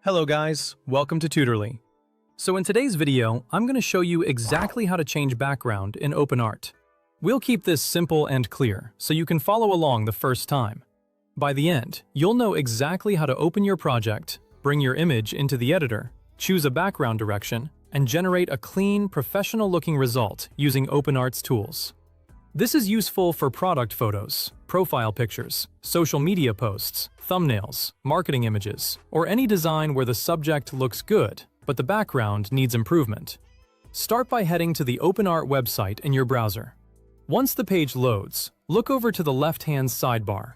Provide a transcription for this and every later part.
Hello guys, welcome to Tutorly. So in today's video, I'm going to show you exactly how to change background in Openart. We'll keep this simple and clear, so you can follow along the first time. By the end, you'll know exactly how to open your project, bring your image into the editor, choose a background direction, and generate a clean, professional-looking result using Openart's tools. This is useful for product photos, profile pictures, social media posts, thumbnails, marketing images, or any design where the subject looks good, but the background needs improvement. Start by heading to the Openart website in your browser. Once the page loads, look over to the left-hand sidebar.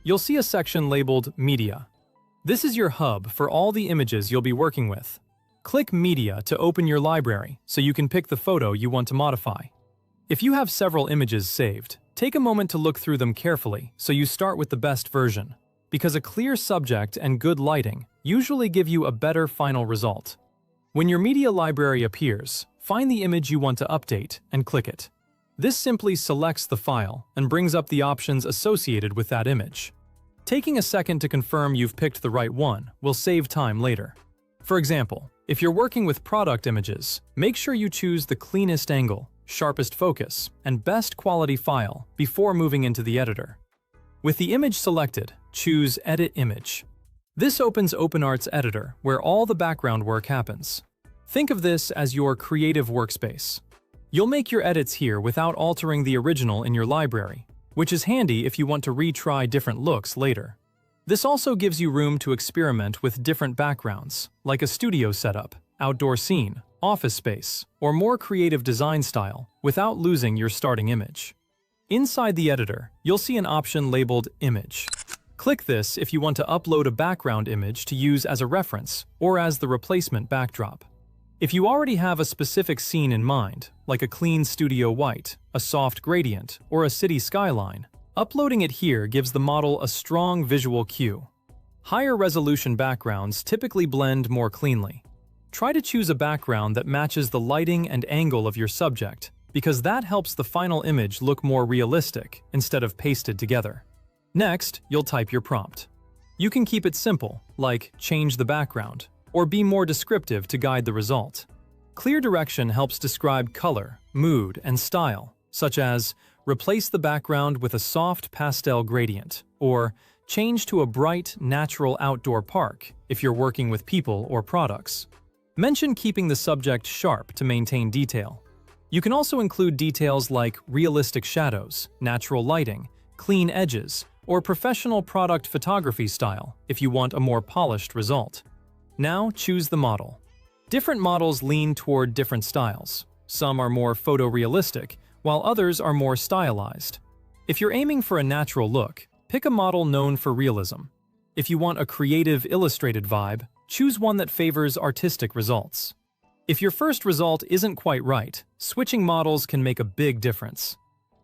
You'll see a section labeled Media. This is your hub for all the images you'll be working with. Click Media to open your library so you can pick the photo you want to modify. If you have several images saved, take a moment to look through them carefully so you start with the best version, because a clear subject and good lighting usually give you a better final result. When your media library appears, find the image you want to update and click it. This simply selects the file and brings up the options associated with that image. Taking a second to confirm you've picked the right one will save time later. For example, if you're working with product images, make sure you choose the cleanest angle, sharpest focus, and best quality file before moving into the editor. With the image selected, choose Edit Image. This opens Openart's editor where all the background work happens. Think of this as your creative workspace. You'll make your edits here without altering the original in your library, which is handy if you want to retry different looks later. This also gives you room to experiment with different backgrounds, like a studio setup, outdoor scene, office space, or more creative design style without losing your starting image. Inside the editor, you'll see an option labeled Image. Click this if you want to upload a background image to use as a reference or as the replacement backdrop. If you already have a specific scene in mind, like a clean studio white, a soft gradient, or a city skyline, uploading it here gives the model a strong visual cue. Higher resolution backgrounds typically blend more cleanly. Try to choose a background that matches the lighting and angle of your subject, because that helps the final image look more realistic instead of pasted together. Next, you'll type your prompt. You can keep it simple, like change the background, or be more descriptive to guide the result. Clear direction helps describe color, mood, and style, such as replace the background with a soft pastel gradient, or change to a bright, natural outdoor park if you're working with people or products. Mention keeping the subject sharp to maintain detail. You can also include details like realistic shadows, natural lighting, clean edges, or professional product photography style if you want a more polished result. Now choose the model. Different models lean toward different styles. Some are more photorealistic, while others are more stylized. If you're aiming for a natural look, pick a model known for realism. If you want a creative, illustrated vibe, choose one that favors artistic results. If your first result isn't quite right, switching models can make a big difference.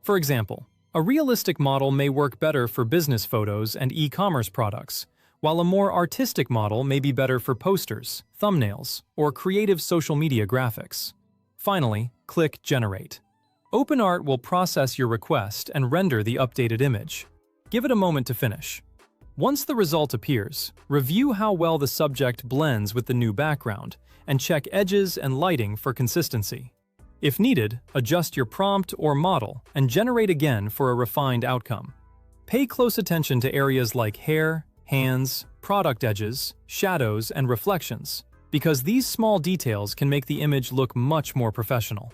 For example, a realistic model may work better for business photos and e-commerce products, while a more artistic model may be better for posters, thumbnails, or creative social media graphics. Finally, click Generate. Openart will process your request and render the updated image. Give it a moment to finish. Once the result appears, review how well the subject blends with the new background and check edges and lighting for consistency. If needed, adjust your prompt or model and generate again for a refined outcome. Pay close attention to areas like hair, hands, product edges, shadows, and reflections, because these small details can make the image look much more professional.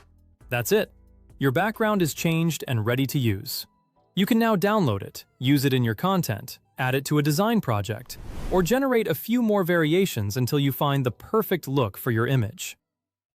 That's it. Your background is changed and ready to use. You can now download it, use it in your content, add it to a design project, or generate a few more variations until you find the perfect look for your image.